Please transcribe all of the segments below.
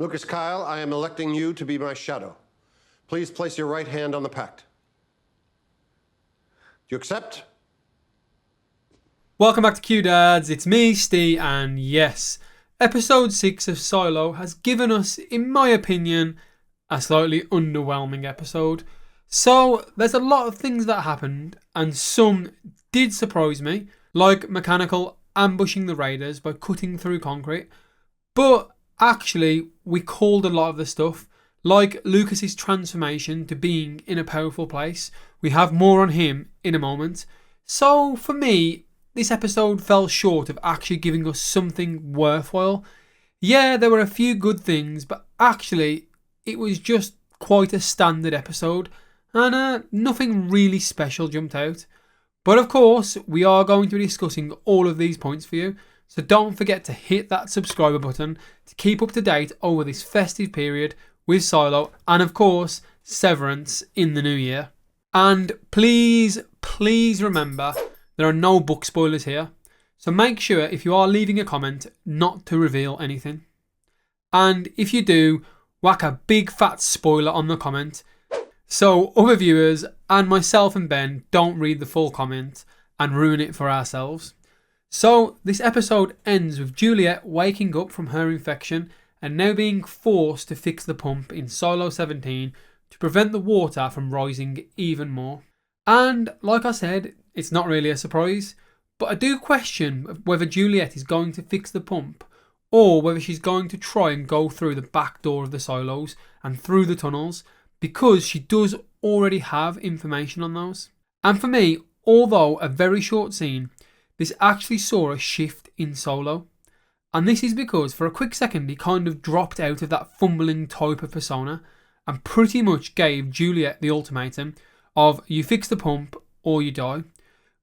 Lucas Kyle, I am electing you to be my shadow. Please place your right hand on the pact. Do you accept? Welcome back to Q Dads, it's me, Ste, and yes, episode 6 of Solo has given us, in my opinion, a slightly underwhelming episode. So, there's a lot of things that happened, and some did surprise me, like Mechanical ambushing the raiders by cutting through concrete, but actually, we called a lot of the stuff, like Lucas's transformation to being in a powerful place. We have more on him in a moment. So, for me, this episode fell short of actually giving us something worthwhile. Yeah, there were a few good things, but actually, it was just quite a standard episode, and nothing really special jumped out. But of course, we are going to be discussing all of these points for you, so don't forget to hit that subscriber button to keep up to date over this festive period with Solo, and of course, Severance in the new year. And please remember, there are no book spoilers here, so make sure if you are leaving a comment not to reveal anything. And if you do, whack a big fat spoiler on the comment, so other viewers and myself and Ben don't read the full comment and ruin it for ourselves. So this episode ends with Juliette waking up from her infection and now being forced to fix the pump in Solo 17 to prevent the water from rising even more. And like I said, it's not really a surprise, but I do question whether Juliette is going to fix the pump or whether she's going to try and go through the back door of the silos and through the tunnels, because she does already have information on those. And for me, although a very short scene, this actually saw a shift in Solo. And this is because for a quick second he kind of dropped out of that fumbling type of persona and pretty much gave Juliette the ultimatum of you fix the pump or you die,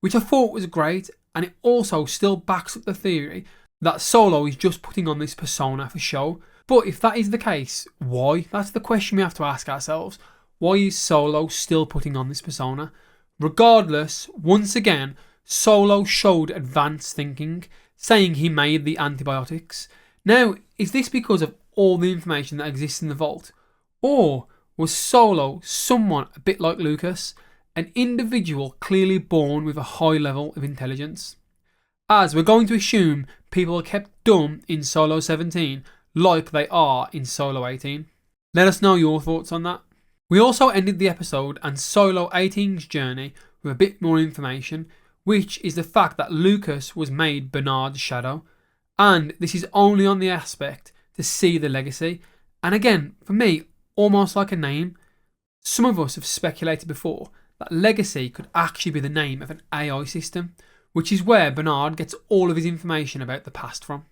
which I thought was great, and it also still backs up the theory that Solo is just putting on this persona for show. But if that is the case, why? That's the question we have to ask ourselves. Why is Solo still putting on this persona? Regardless, once again, Solo showed advanced thinking, saying he made the antibiotics. Now, is this because of all the information that exists in the vault? Or was Solo someone a bit like Lukas, an individual clearly born with a high level of intelligence? As we're going to assume people are kept dumb in Solo 17 like they are in Solo 18. Let us know your thoughts on that. We also ended the episode and Solo 18's journey with a bit more information, which is the fact that Lukas was made Bernard's shadow, and this is only on the aspect to see the legacy. And again, for me, almost like a name. Some of us have speculated before that legacy could actually be the name of an AI system, which is where Bernard gets all of his information about the past from.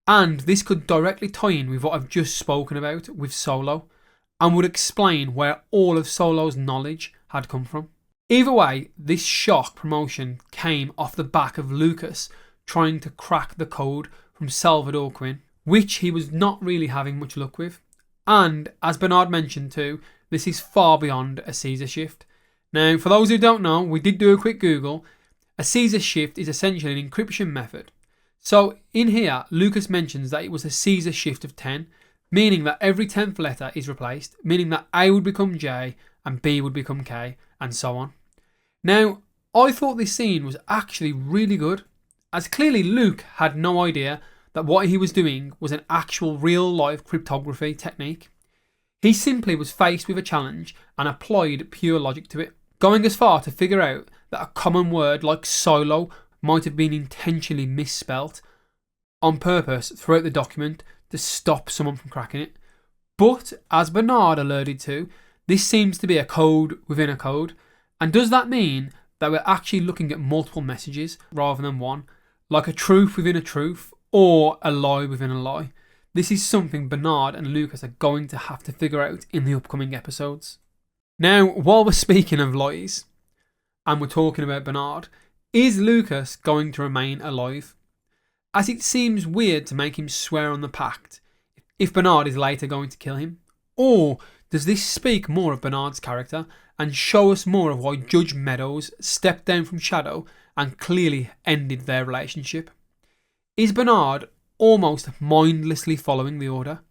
And this could directly tie in with what I've just spoken about with Solo, and would explain where all of Solo's knowledge had come from. Either way, this shock promotion came off the back of Lukas trying to crack the code from Salvador Quinn, which he was not really having much luck with. And as Bernard mentioned too, this is far beyond a Caesar shift. Now, for those who don't know, we did do a quick Google. A Caesar shift is essentially an encryption method. So in here, Lukas mentions that it was a Caesar shift of 10, meaning that every 10th letter is replaced, meaning that A would become J and B would become K, and so on. Now, I thought this scene was actually really good, as clearly Luke had no idea that what he was doing was an actual real-life cryptography technique. He simply was faced with a challenge and applied pure logic to it, going as far to figure out that a common word like solo might have been intentionally misspelt on purpose throughout the document to stop someone from cracking it. But, as Bernard alluded to, this seems to be a code within a code. And does that mean that we're actually looking at multiple messages rather than one, like a truth within a truth or a lie within a lie? This is something Bernard and Lukas are going to have to figure out in the upcoming episodes. Now, while we're speaking of lies, and we're talking about Bernard, is Lukas going to remain alive? As it seems weird to make him swear on the pact if Bernard is later going to kill him. Or does this speak more of Bernard's character and show us more of why Judge Meadows stepped down from Shadow and clearly ended their relationship? Is Bernard almost mindlessly following the order?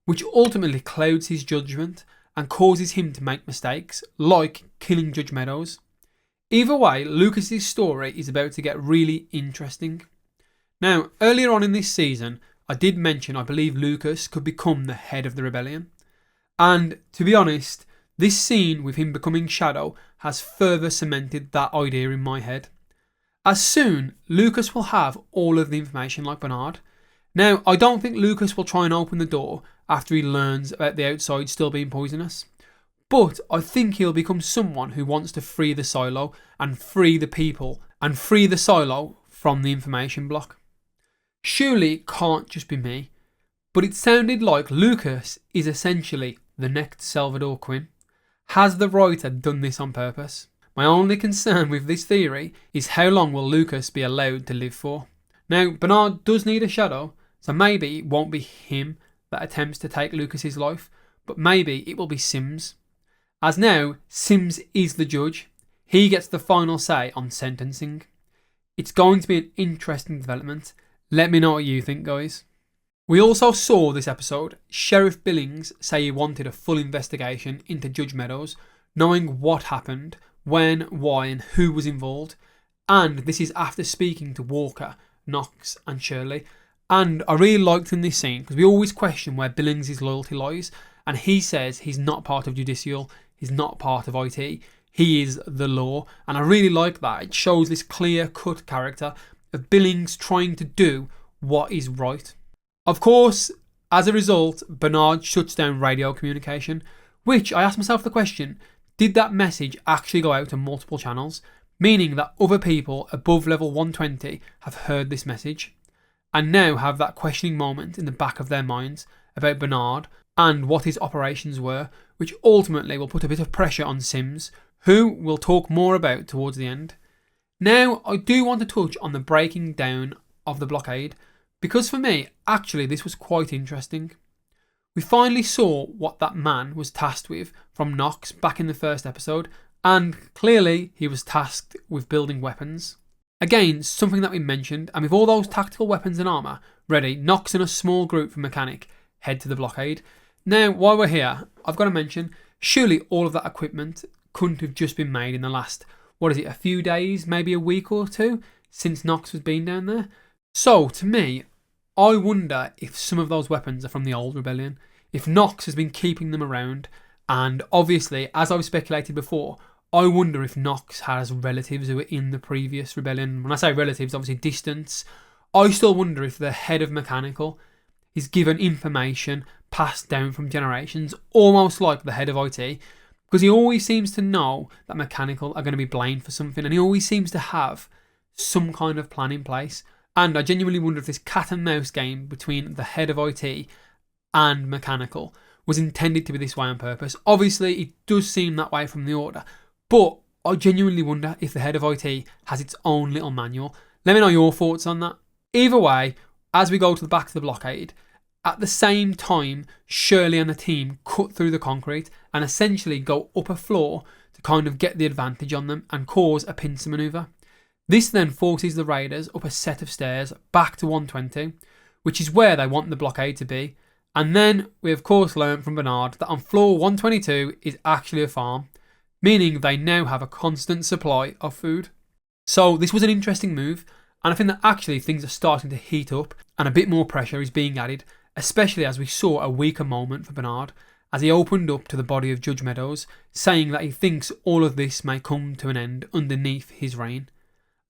which ultimately clouds his judgment and causes him to make mistakes, like killing Judge Meadows. Either way, Lucas's story is about to get really interesting. Now, earlier on in this season, I did mention I believe Lukas could become the head of the rebellion. And to be honest, this scene with him becoming Shadow has further cemented that idea in my head. As soon, Lukas will have all of the information like Bernard. Now, I don't think Lukas will try and open the door after he learns about the outside still being poisonous. But I think he'll become someone who wants to free the silo and free the people and free the silo from the information block. Surely it can't just be me, but it sounded like Lukas is essentially the next Salvador Quinn. Has the writer done this on purpose? My only concern with this theory is how long will Lukas be allowed to live for? Now, Bernard does need a shadow, so maybe it won't be him that attempts to take Lucas's life, but maybe it will be Sims. As now, Sims is the judge. He gets the final say on sentencing. It's going to be an interesting development. Let me know what you think, guys. We also saw this episode Sheriff Billings say he wanted a full investigation into Judge Meadows, knowing what happened, when, why and who was involved. And this is after speaking to Walker, Knox and Shirley. And I really liked in this scene because we always question where Billings' loyalty lies, and he says he's not part of Judicial, he's not part of IT, he is the law, and I really like that. It shows this clear-cut character of Billings trying to do what is right. Of course, as a result, Bernard shuts down radio communication, which I asked myself the question, did that message actually go out to multiple channels, meaning that other people above level 120 have heard this message, and now have that questioning moment in the back of their minds about Bernard and what his operations were, which ultimately will put a bit of pressure on Sims, who we'll talk more about towards the end. Now, I do want to touch on the breaking down of the blockade, because for me, actually, this was quite interesting. We finally saw what that man was tasked with from Knox back in the first episode, and clearly he was tasked with building weapons. Again, something that we mentioned, and with all those tactical weapons and armour ready, Knox and a small group from Mechanic head to the blockade. Now, while we're here, I've got to mention, surely all of that equipment couldn't have just been made in the last, a few days, maybe a week or two, since Knox has been down there. So, to me, I wonder if some of those weapons are from the old rebellion, if Knox has been keeping them around, and obviously, as I've speculated before, I wonder if Knox has relatives who were in the previous rebellion. When I say relatives, obviously distance. I still wonder if the head of Mechanical is given information passed down from generations, almost like the head of IT, because he always seems to know that Mechanical are going to be blamed for something, and he always seems to have some kind of plan in place. And I genuinely wonder if this cat and mouse game between the head of IT and Mechanical was intended to be this way on purpose. Obviously, it does seem that way from the order, but I genuinely wonder if the head of IT has its own little manual. Let me know your thoughts on that. Either way, as we go to the back of the blockade, at the same time, Shirley and the team cut through the concrete and essentially go up a floor to kind of get the advantage on them and cause a pincer manoeuvre. This then forces the raiders up a set of stairs back to 120, which is where they want the blockade to be. And then we of course learn from Bernard that on floor 122 is actually a farm, meaning they now have a constant supply of food. So this was an interesting move, and I think that actually things are starting to heat up and a bit more pressure is being added, especially as we saw a weaker moment for Bernard as he opened up to the body of Judge Meadows, saying that he thinks all of this may come to an end underneath his reign.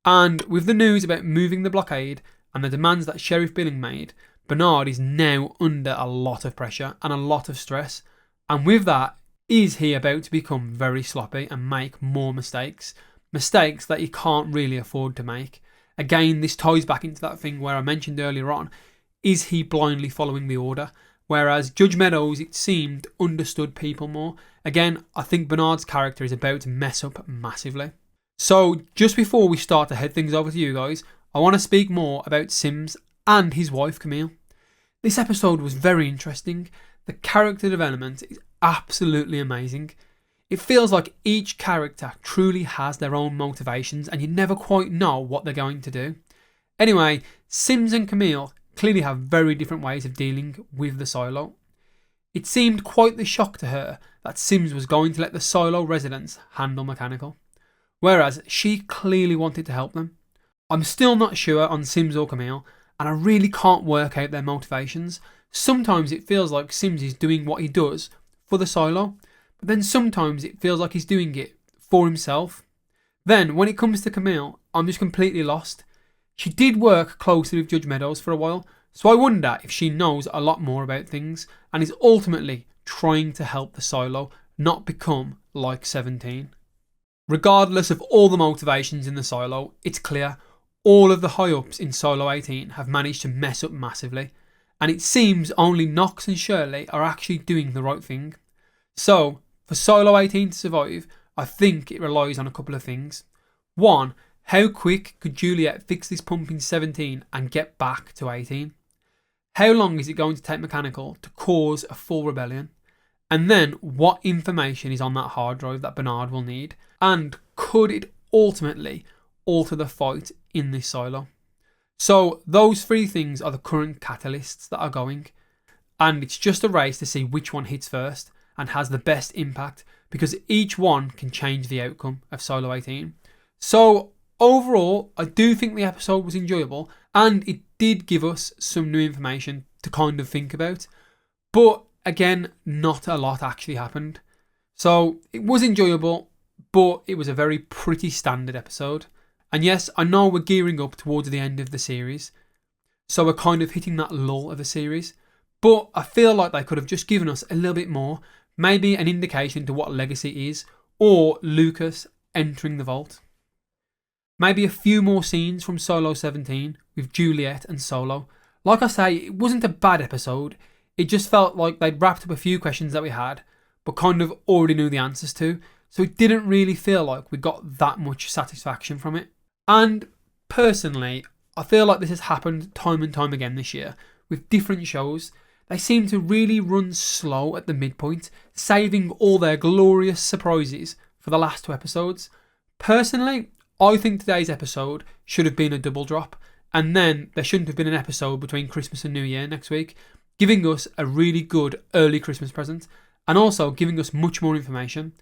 And with the news about moving the blockade and the demands that Sheriff Billings made, Bernard is now under a lot of pressure and a lot of stress. And with that, is he about to become very sloppy and make more mistakes? Mistakes that he can't really afford to make. Again, this ties back into that thing where I mentioned earlier on. Is he blindly following the order? Whereas Judge Meadows, it seemed, understood people more. Again, I think Bernard's character is about to mess up massively. So, just before we start to head things over to you guys, I want to speak more about Sims and his wife Camille. This episode was very interesting. The character development is absolutely amazing. It feels like each character truly has their own motivations and you never quite know what they're going to do. Anyway, Sims and Camille clearly have very different ways of dealing with the silo. It seemed quite the shock to her that Sims was going to let the Solo residents handle mechanical, whereas she clearly wanted to help them. I'm still not sure on Sims or Camille, and I really can't work out their motivations. Sometimes it feels like Sims is doing what he does for the Solo, but then sometimes it feels like he's doing it for himself. Then, when it comes to Camille, I'm just completely lost. She did work closely with Judge Meadows for a while, so I wonder if she knows a lot more about things and is ultimately trying to help the Solo not become like 17. Regardless of all the motivations in the Solo, it's clear all of the high-ups in Solo 18 have managed to mess up massively, and it seems only Knox and Shirley are actually doing the right thing. So, for Solo 18 to survive, I think it relies on a couple of things. One, how quick could Juliette fix this pump in 17 and get back to 18? How long is it going to take mechanical to cause a full rebellion? And then, what information is on that hard drive that Bernard will need? And could it ultimately alter the fight in this Silo? So, those three things are the current catalysts that are going. And it's just a race to see which one hits first and has the best impact, because each one can change the outcome of Solo 18. So, overall, I do think the episode was enjoyable, and it did give us some new information to kind of think about. But again, not a lot actually happened. So, it was enjoyable, but it was a very pretty standard episode. And yes, I know we're gearing up towards the end of the series, so we're kind of hitting that lull of the series. But I feel like they could have just given us a little bit more, maybe an indication to what Legacy is, or Lukas entering the vault. Maybe a few more scenes from Solo 17 with Juliette and Solo. Like I say, it wasn't a bad episode. It just felt like they'd wrapped up a few questions that we had, but kind of already knew the answers to. So it didn't really feel like we got that much satisfaction from it. And personally, I feel like this has happened time and time again this year with different shows. They seem to really run slow at the midpoint, saving all their glorious surprises for the last two episodes. Personally, I think today's episode should have been a double drop, and then there shouldn't have been an episode between Christmas and New Year next week, giving us a really good early Christmas present, and also giving us much more information.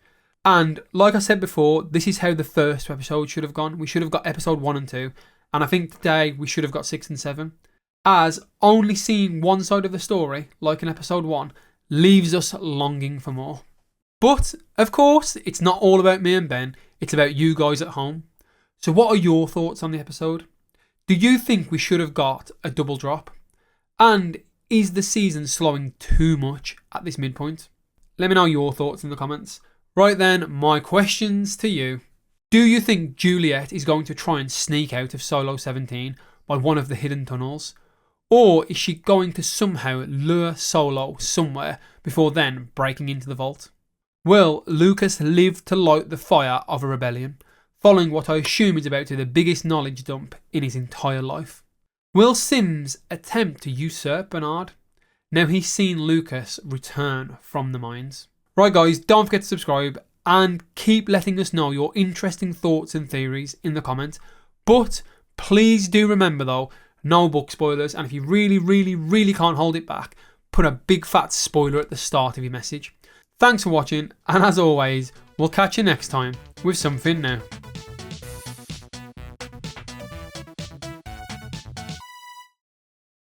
And like I said before, this is how the first two episodes should have gone. We should have got episode 1 and 2, and I think today we should have got 6 and 7. As only seeing one side of the story, like in episode 1, leaves us longing for more. But, of course, it's not all about me and Ben, it's about you guys at home. So what are your thoughts on the episode? Do you think we should have got a double drop? And is the season slowing too much at this midpoint? Let me know your thoughts in the comments. Right then, my questions to you. Do you think Juliette is going to try and sneak out of Solo 17 by one of the hidden tunnels? Or is she going to somehow lure Solo somewhere before then breaking into the vault? Will Lukas live to light the fire of a rebellion, following what I assume is about to be the biggest knowledge dump in his entire life? Will Sims attempt to usurp Bernard, now he's seen Lukas return from the mines? Right guys, don't forget to subscribe and keep letting us know your interesting thoughts and theories in the comments. But please do remember though, no book spoilers, and if you really can't hold it back, put a big fat spoiler at the start of your message. Thanks for watching, and as always, we'll catch you next time with something new.